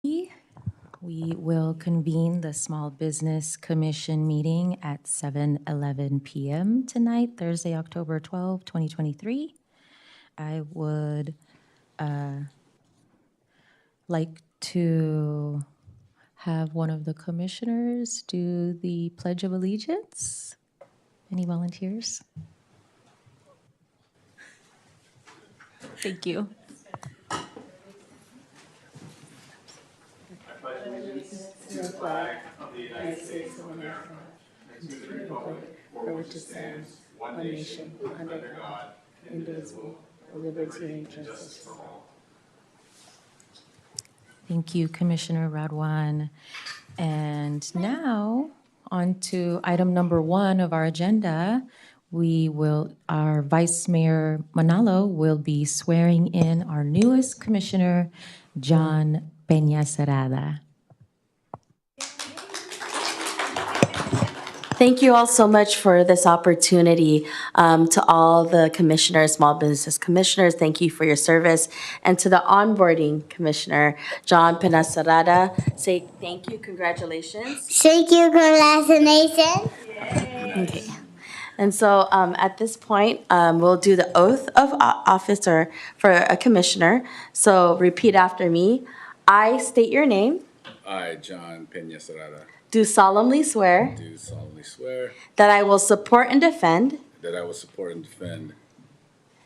We will convene the Small Business Commission meeting at 7:11 p.m. tonight, Thursday, October 12, 2023. I would like to have one of the commissioners do the Pledge of Allegiance. Any volunteers? Thank you. To the flag of the United States of America, and to the republic for which it stands, one nation, under God, indivisible, with liberty and justice for all. Thank you, Commissioner Radwan. And now, on to item number 1 of our agenda. Our Vice Mayor Manalo will be swearing in our newest commissioner, John Peña Cerrada. Thank you all so much for this opportunity. To all the commissioners, small business commissioners, thank you for your service. And to the onboarding commissioner, John Penasarada, say thank you, congratulations. Thank you, congratulations. Okay. And so at this point, we'll do the oath of office for a commissioner. So repeat after me. I state your name. I, John Peña Cerrada, Do solemnly swear do solemnly swear that I will support and defend that I will support and defend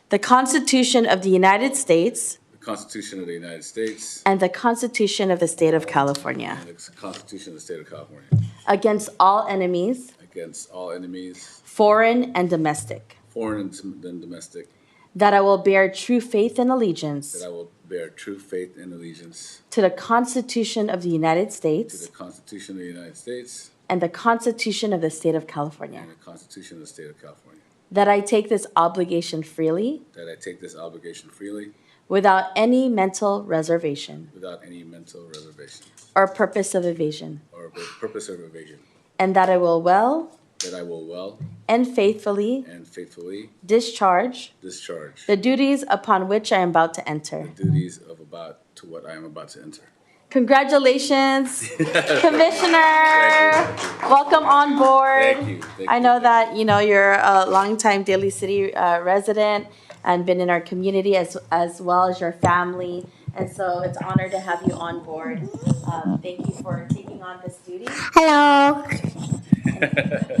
the Constitution of the United States the Constitution of the United States and the Constitution of the State of California and the Constitution of the State of California against all enemies, against all enemies, foreign and domestic, foreign and domestic, that I will bear true faith and allegiance that I will bear true faith and allegiance to the Constitution of the United to States the Constitution of the United States and the Constitution of the State of California, and the Constitution of the State of California, that I take this obligation freely that I take this obligation freely without any mental reservation without any mental reservation or purpose of evasion, or purpose of evasion, and that I will well that I will well and faithfully and faithfully discharge discharge the duties upon which I am about to enter. the duties of what I am about to enter. Congratulations, Commissioner. Welcome on board. Thank you. Thank I you. know that you're a longtime Daly City resident and been in our community as well as your family. And so it's an honor to have you on board. Thank you for taking on this duty. Hello.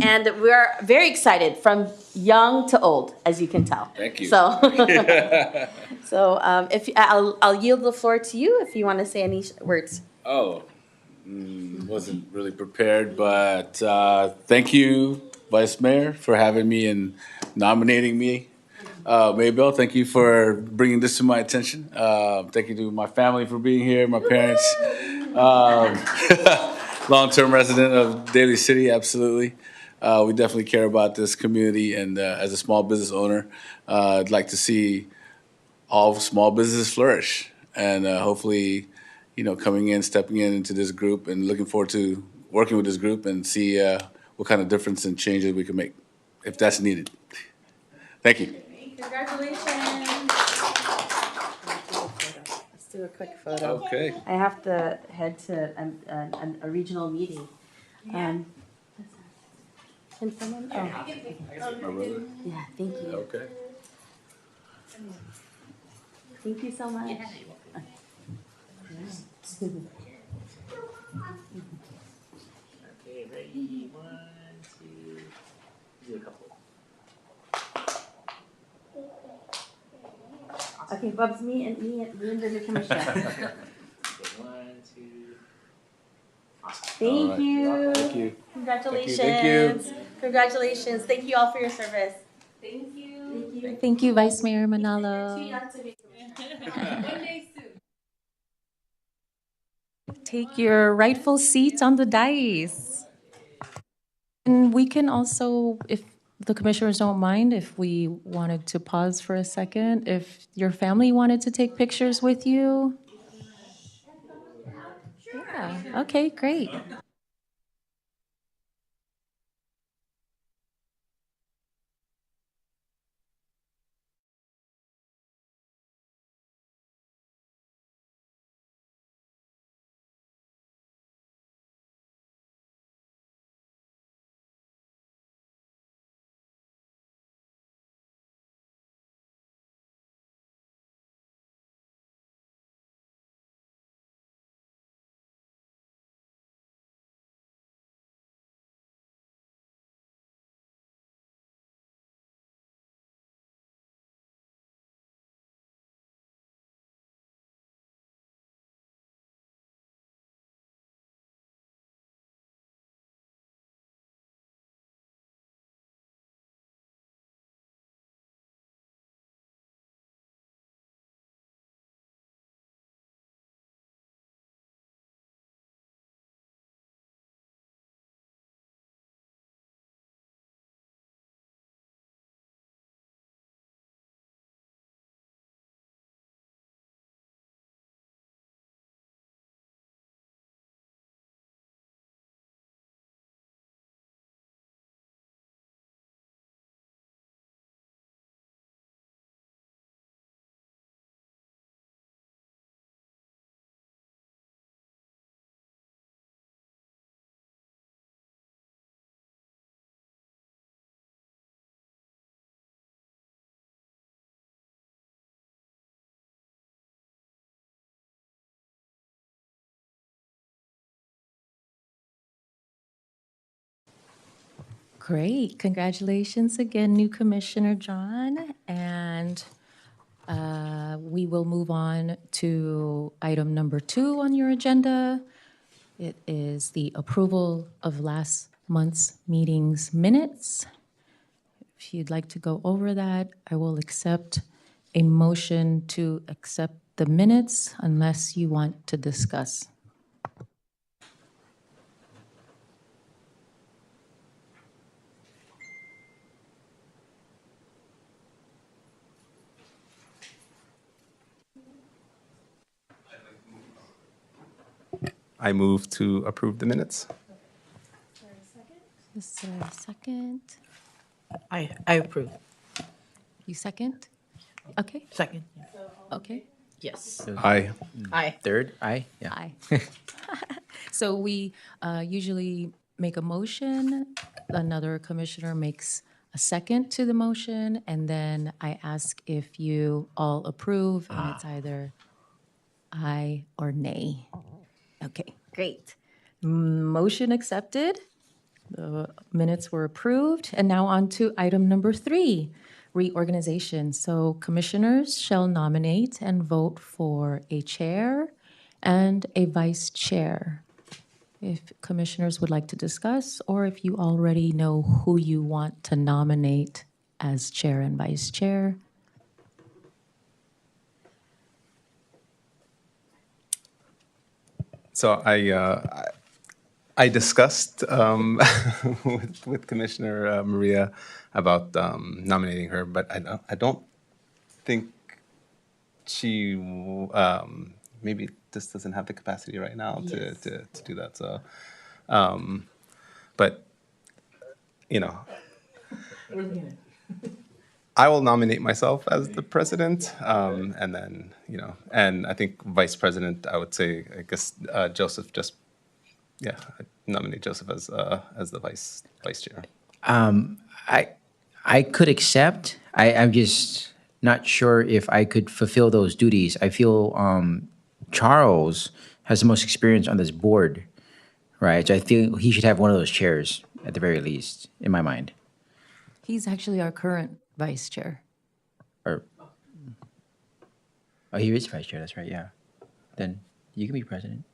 And we're very excited, from young to old, as you can tell. Thank you. So, if I'll yield the floor to you if you want to say any words. Wasn't really prepared, but thank you, Vice Mayor, for having me and nominating me. Maybell, thank you for bringing this to my attention. Thank you to my family for being here, my parents. Long-term resident of Daly City, absolutely. We definitely care about this community, and as a small business owner, I'd like to see all small businesses flourish, and hopefully, coming in, stepping into this group, and looking forward to working with this group and see what kind of difference and changes we can make, if that's needed. Thank you. Congratulations. Let's do a quick photo. Okay. I have to head to a regional meeting. Can someone? Oh, My brother? yeah, thank you. Okay. Thank you so much. Okay, ready? 1, 2, do a couple. Okay, Bubs, me and the new commissioner. Okay, 1, 2. Awesome. Thank All right. you. Thank you. Congratulations. Thank you. Congratulations. Thank you all for your service. Thank you. Thank you. Thank you, Vice Mayor Manalo. One day soon. Take your rightful seats on the dais. And we can also, if the commissioners don't mind, if we wanted to pause for a second, if your family wanted to take pictures with you. Yeah, okay, great. Great. Congratulations again, new Commissioner John. And we will move on to item number 2 on your agenda. It is the approval of last month's meeting's minutes. If you'd like to go over that, I will accept a motion to accept the minutes unless you want to discuss. I move to approve the minutes. Is there a second? I approve. You second? Okay, Second. okay. Yes. Aye. Aye. Third, aye, yeah. Aye. So we usually make a motion, another commissioner makes a second to the motion, and then I ask if you all approve, and it's either aye or nay. Okay, great. Motion accepted. The minutes were approved. And now on to item number 3, reorganization. So commissioners shall nominate and vote for a chair and a vice chair. If commissioners would like to discuss, or if you already know who you want to nominate as chair and vice chair. So I discussed with Commissioner Maria about nominating her, but I don't think she maybe just doesn't have the capacity right now to do that. So, but you know, I will nominate myself as the president, and then and I think vice president. I would say, I guess Joseph. I nominate Joseph as the vice chair. I could accept. I'm just not sure if I could fulfill those duties. I feel Charles has the most experience on this board, right? So I feel he should have one of those chairs at the very least, in my mind. He's actually our current vice chair. Or, oh, he is vice chair. That's right. Yeah. Then you can be president.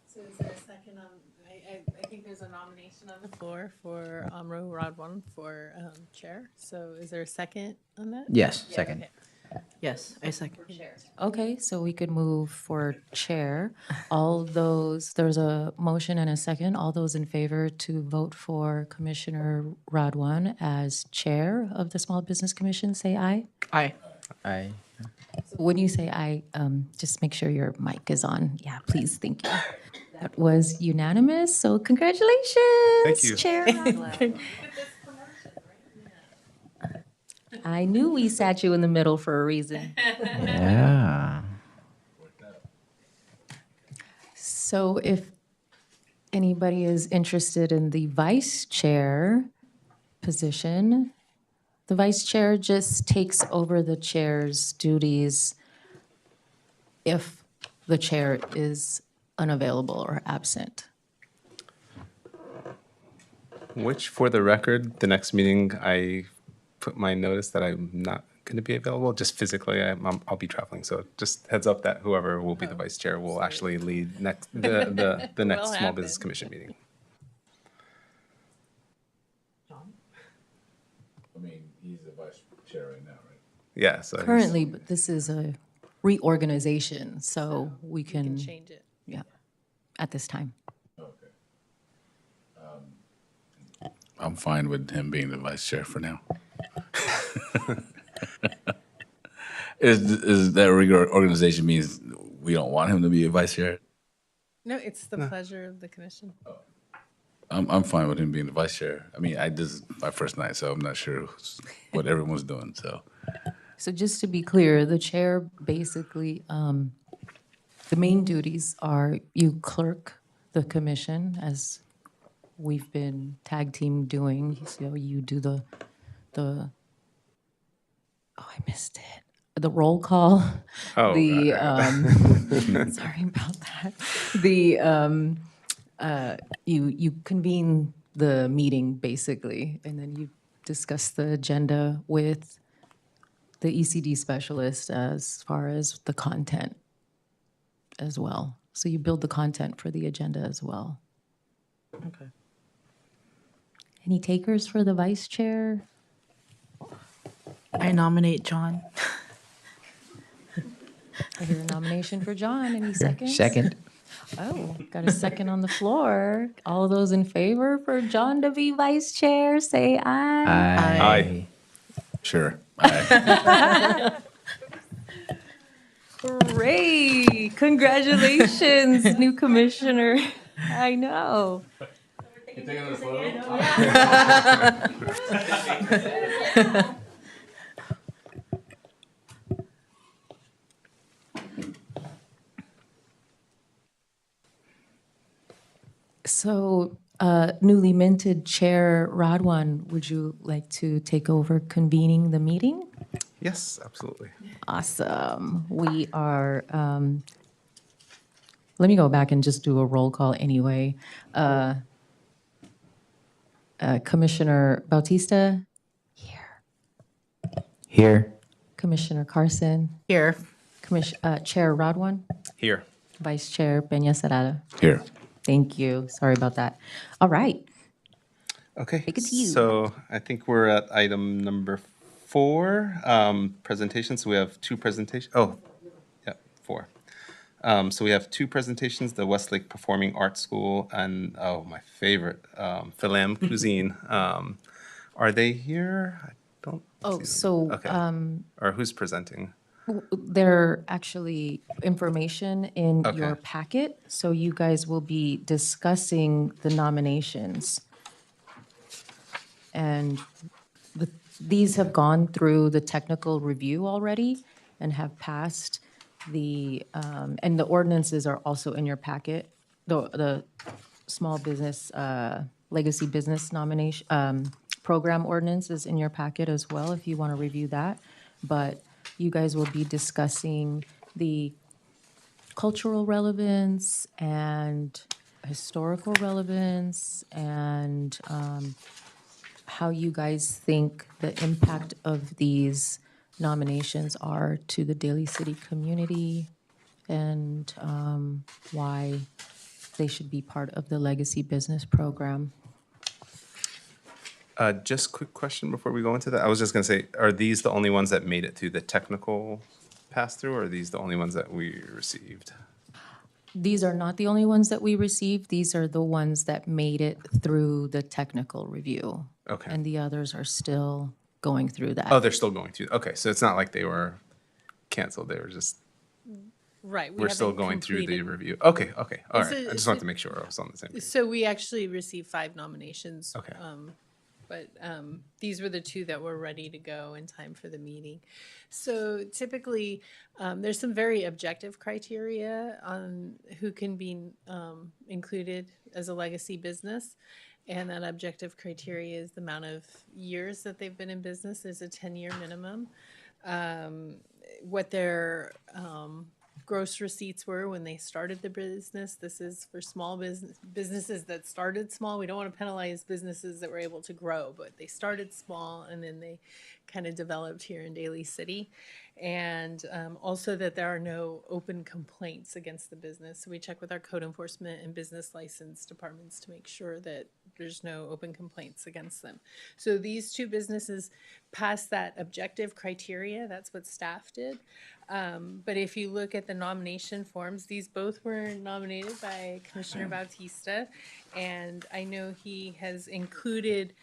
So is there a second on, I think there's a nomination on the floor for Rod 1 for chair. So is there a second on that? Yes. Second. Yes, I second. Okay, so we could move for chair. All those, there's a motion and a second. All those in favor to vote for Commissioner Radwan as chair of the Small Business Commission, say aye. Aye. I. When you say aye, just make sure your mic is on. Yeah, please, thank you. That was unanimous, so congratulations. Thank you. Chair Radwan. I knew we sat you in the middle for a reason. Yeah. So if anybody is interested in the vice chair position, the vice chair just takes over the chair's duties if the chair is unavailable or absent. Which, for the record, the next meeting I put my notice that I'm not going to be available. Just physically, I'll be traveling. So just heads up that whoever will be the vice chair will actually lead the next Small happen. Business Commission meeting. I mean, he's the vice chair right now, right? Yeah. So he's- Currently, but this is a reorganization, so we can, Change it. yeah, at this time. Okay. I'm fine with him being the vice chair for now. Is that reorganization means we don't want him to be a vice chair? No, it's the pleasure of the commission. I'm fine with him being the vice chair. I mean, this is my first night, so I'm not sure what everyone's doing. So So just to be clear, the chair basically, the main duties are you clerk the commission, as we've been tag team doing. So you do the I missed it. The roll call. Oh, The, right. sorry about that. The you convene the meeting basically, and then you discuss the agenda with the ECD specialist as far as the content as well. So you build the content for the agenda as well. Okay. Any takers for the vice chair? I nominate John. I hear a nomination for John. Any seconds? Second. Oh, got a second on the floor. All those in favor for John to be vice chair, say aye. Aye. Sure. Hooray! Congratulations, new commissioner. I know. So, newly minted Chair Radwan, would you like to take over convening the meeting? Yes, absolutely. Awesome. We are, let me go back and just do a roll call anyway. Commissioner Bautista? Here. Here. Commissioner Carson? Here. Chair Radwan? Here. Vice Chair Peña Serrada? Here. Thank you. Sorry about that. All right. Okay. Take it to you. So I think we're at item number 4, presentations. So we have 2 presentations. Oh, yeah, 4. So we have 2 presentations, the Westlake Performing Arts School and, oh, my favorite, Philam Cuisine. Are they here? I don't Oh, see them. so Okay. Or who's presenting? they're actually information in Okay. your packet, so you guys will be discussing the nominations. And these have gone through the technical review already and have passed the, and the ordinances are also in your packet. The small business, legacy business nomination, program ordinance is in your packet as well, if you want to review that. But you guys will be discussing the cultural relevance and historical relevance and how you guys think the impact of these nominations are to the Daly City community and why they should be part of the legacy business program. Just quick question before we go into that. I was just going to say, are these the only ones that made it through the technical pass-through, or are these the only ones that we received? These are not the only ones that we received. These are the ones that made it through the technical review. Okay. And the others are still going through that. Oh, they're still going through. Okay, so it's not like they were canceled. They were just, Right. we we're still haven't going through the completed. review. Okay, okay, all It's right. a- I just wanted to make sure I was on the same page. So we actually received 5 nominations. Okay. But these were the 2 that were ready to go in time for the meeting. So typically, there's some very objective criteria on who can be included as a legacy business. And that objective criteria is the amount of years that they've been in business. There's a 10-year minimum. What their gross receipts were when they started the business. This is for small businesses that started small. We don't want to penalize businesses that were able to grow, but they started small and then they kind of developed here in Daly City. And also that there are no open complaints against the business. So we check with our code enforcement and business license departments to make sure that there's no open complaints against them. So these 2 businesses passed that objective criteria. That's what staff did. But if you look at the nomination forms, these both were nominated by Commissioner Bautista. And I know he has included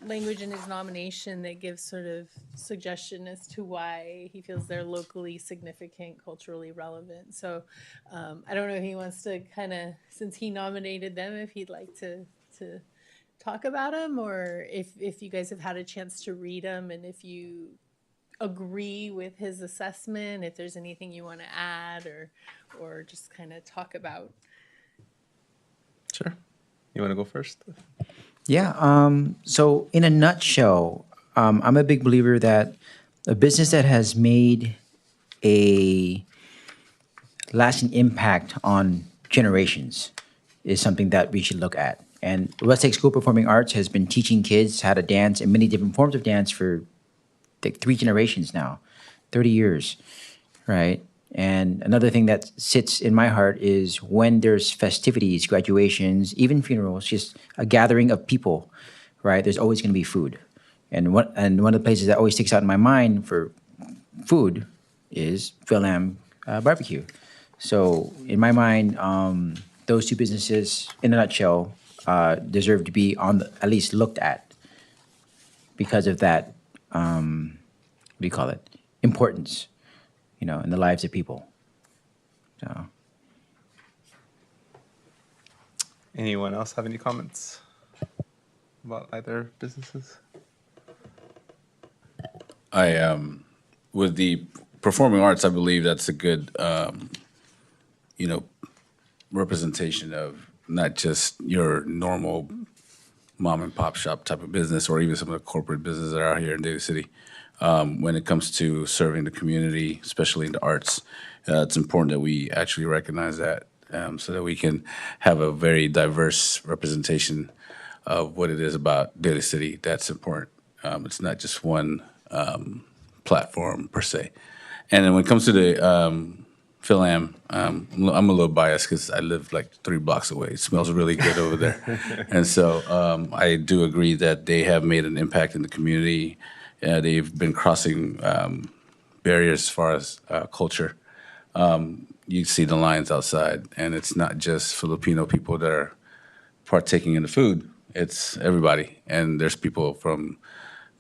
language in his nomination that gives sort of suggestion as to why he feels they're locally significant, culturally relevant. So I don't know if he wants to kind of, since he nominated them, if he'd like to talk about them, or if you guys have had a chance to read them, and if you agree with his assessment, if there's anything you want to add or just kind of talk about. Sure. You want to go first? Yeah. So in a nutshell, I'm a big believer that a business that has made a lasting impact on generations is something that we should look at. And Westlake School of Performing Arts has been teaching kids how to dance in many different forms of dance for like 3 generations now, 30 years, right? And another thing that sits in my heart is when there's festivities, graduations, even funerals, just a gathering of people, right? There's always going to be food. And one of the places that always sticks out in my mind for food is Phil Lam Barbecue. So in my mind, those two businesses, in a nutshell, deserve to be at least looked at because of that. What do you call it? Importance, in the lives of people. So Anyone else have any comments about either businesses? With the performing arts, I believe that's a good, representation of not just your normal mom and pop shop type of business, or even some of the corporate businesses that are out here in Daly City. When it comes to serving the community, especially in the arts, it's important that we actually recognize that, so that we can have a very diverse representation of what it is about Daly City. That's important. It's not just one platform per se. And then when it comes to the Phil Am, I'm a little biased because I live like 3 blocks away. It smells really good over there. And so I do agree that they have made an impact in the community. They've been crossing barriers as far as culture. You see the lines outside, and it's not just Filipino people that are partaking in the food. It's everybody. And there's people from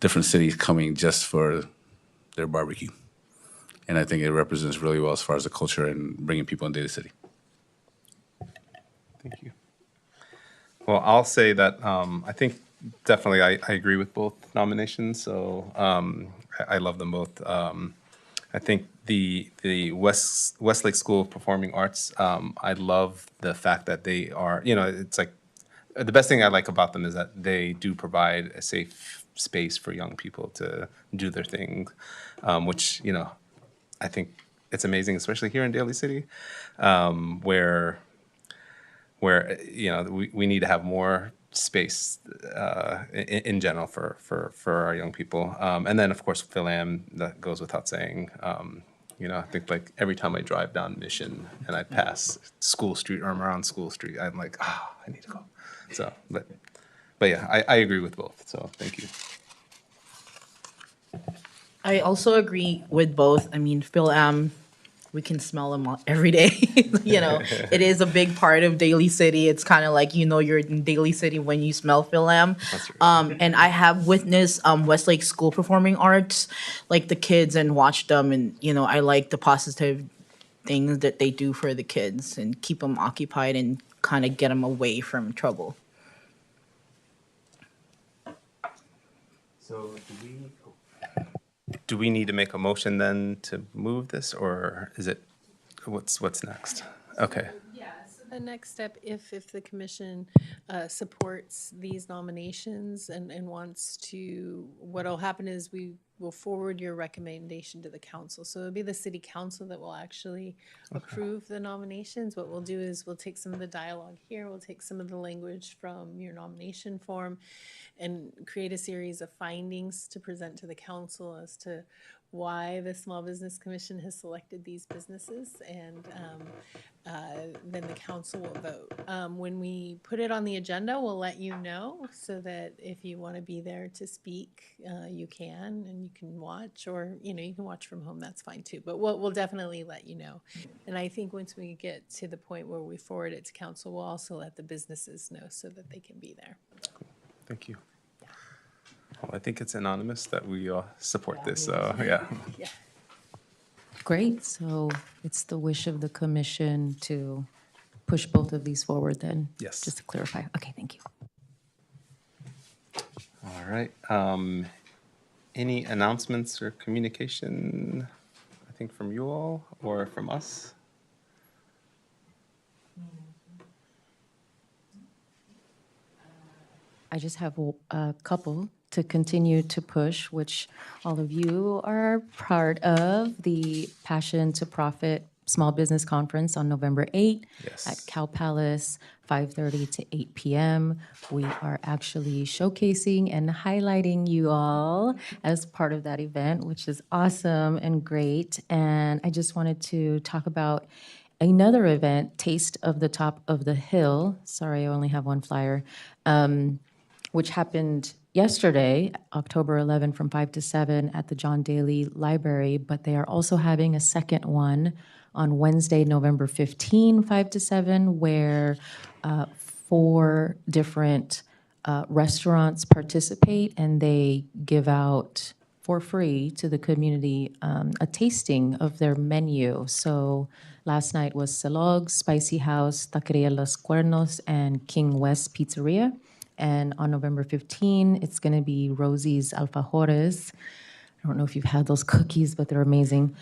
different cities coming just for their barbecue. And I think it represents really well as far as the culture and bringing people in Daly City. Thank you. Well, I'll say that I think definitely I agree with both nominations. So I love them both. I think the Westlake School of Performing Arts, I love the fact that they are, it's like the best thing I like about them is that they do provide a safe space for young people to do their thing, which, I think it's amazing, especially here in Daly City, where we need to have more space in general for our young people. And then, of course, Philam, that goes without saying. I think like every time I drive down Mission and I pass School Street or I'm around School Street, I'm like, I need to go. So, but yeah, I agree with both. So thank you. I also agree with both. I mean, Phil we can smell them every day. It is a big part of Daly City. It's kind of like you're in Daly City when you smell Phil Lam. And I have witnessed Westlake School Performing Arts, like the kids, and watched them, and I like the positive things that they do for the kids and keep them occupied and kind of get them away from trouble. So do we need to make a motion then to move this, or is it, what's next? Okay. So the next step, if the commission supports these nominations and wants to, what'll happen is we will forward your recommendation to the council. So it'll be the city council that will actually approve the nominations. What we'll do is we'll take some of the dialogue here, we'll take some of the language from your nomination form and create a series of findings to present to the council as to why the Small Business Commission has selected these businesses, and then the council will vote. When we put it on the agenda, we'll let you know so that if you want to be there to speak, you can, and you can watch, or you can watch from home. That's fine too. But we'll definitely let you know. And I think once we get to the point where we forward it to council, we'll also let the businesses know so that they can be there. Thank you. Well, I think it's anonymous that we support this. So yeah. Great. So it's the wish of the commission to push both of these forward then? Yes. Just to clarify. Okay, thank you. All right. Any announcements or communication, I think, from you all or from us? I just have a couple to continue to push, which all of you are part of, the Passion to Profit Small Business Conference on November 8th Yes. at Cow Palace, 5:30 to 8 p.m. We are actually showcasing and highlighting you all as part of that event, which is awesome and great. And I just wanted to talk about another event, Taste of the Top of the Hill. Sorry, I only have one flyer. Which happened yesterday, October 11, from 5 to 7 at the John Daly Library, but they are also having a second one on Wednesday, November 15, 5 to 7, where 4 different restaurants participate and they give out for free to the community a tasting of their menu. So last night was Celog, Spicy House, Taqueria Los Cuernos, and King West Pizzeria. And on November 15, it's going to be Rosie's Alfajores. I don't know if you've had those cookies, but they're amazing.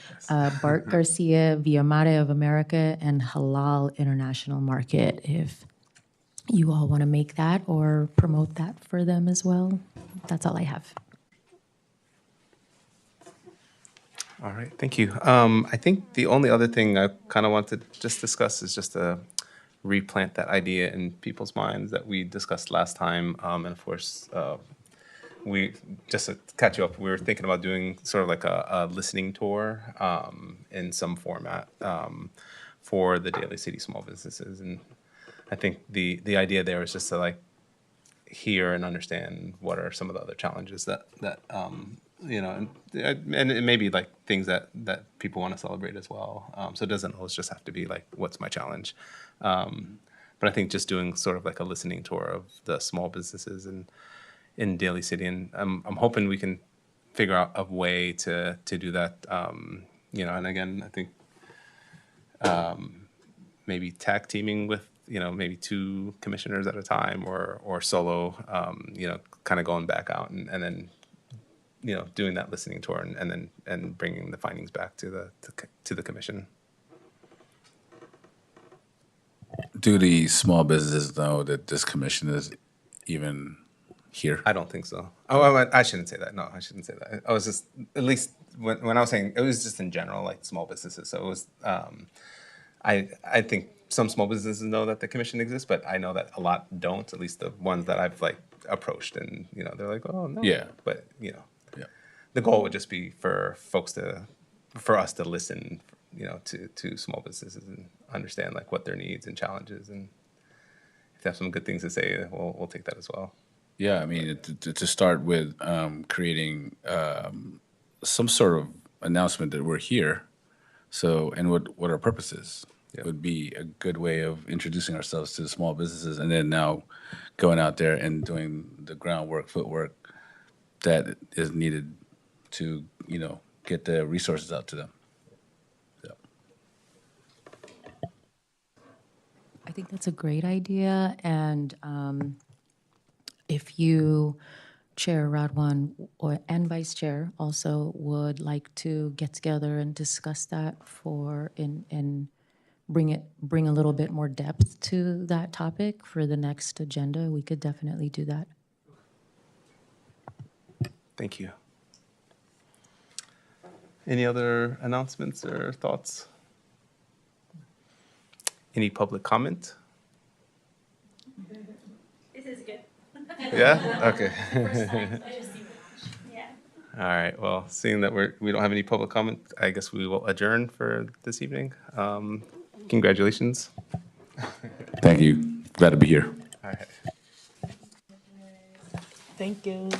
Bart Garcia, Via Mare of America, and Halal International Market, if you all want to make that or promote that for them as well. That's all I have. All right, thank you. I think the only other thing I kind of want to just discuss is just to replant that idea in people's minds that we discussed last time. And of course, we just to catch you up, we were thinking about doing sort of like a listening tour in some format for the Daly City small businesses. And I think the idea there is just to like hear and understand what are some of the other challenges that you know, and it may be like things that people want to celebrate as well. So it doesn't always just have to be like, what's my challenge? But I think just doing sort of like a listening tour of the small businesses in Daly City, and I'm hoping we can figure out a way to do that. You know, and again, I think maybe tag teaming with, you know, maybe 2 commissioners at a time or solo, you know, kind of going back out and then, you know, doing that listening tour and then bringing the findings back to the commission. Do the small businesses know that this commission is even here? I don't think so. Oh, I shouldn't say that. No, I shouldn't say that. I was just, at least when I was saying, it was just in general, like small businesses. So it was, I think some small businesses know that the commission exists, but I know that a lot don't, at least the ones that I've like approached, and, you know, they're like, oh, no. Yeah. But, you know, Yeah. the goal would just be for us to listen, you know, to small businesses and understand like what their needs and challenges, and if they have some good things to say, we'll take that as well. Yeah, I mean, to start with creating some sort of announcement that we're here, so, and what our purpose is, Yep. would be a good way of introducing ourselves to the small businesses, and then now going out there and doing the groundwork, footwork that is needed to, you know, get the resources out to them. Yeah. I think that's a great idea. And if you, Chair Radwan and Vice Chair, also would like to get together and discuss that and bring a little bit more depth to that topic for the next agenda, we could definitely do that. Thank you. Any other announcements or thoughts? Any public comment? This is good. Yeah? Okay. Yeah. All right. Well, seeing that we don't have any public comment, I guess we will adjourn for this evening. Congratulations. Thank you. Glad to be here. All right. Thank you.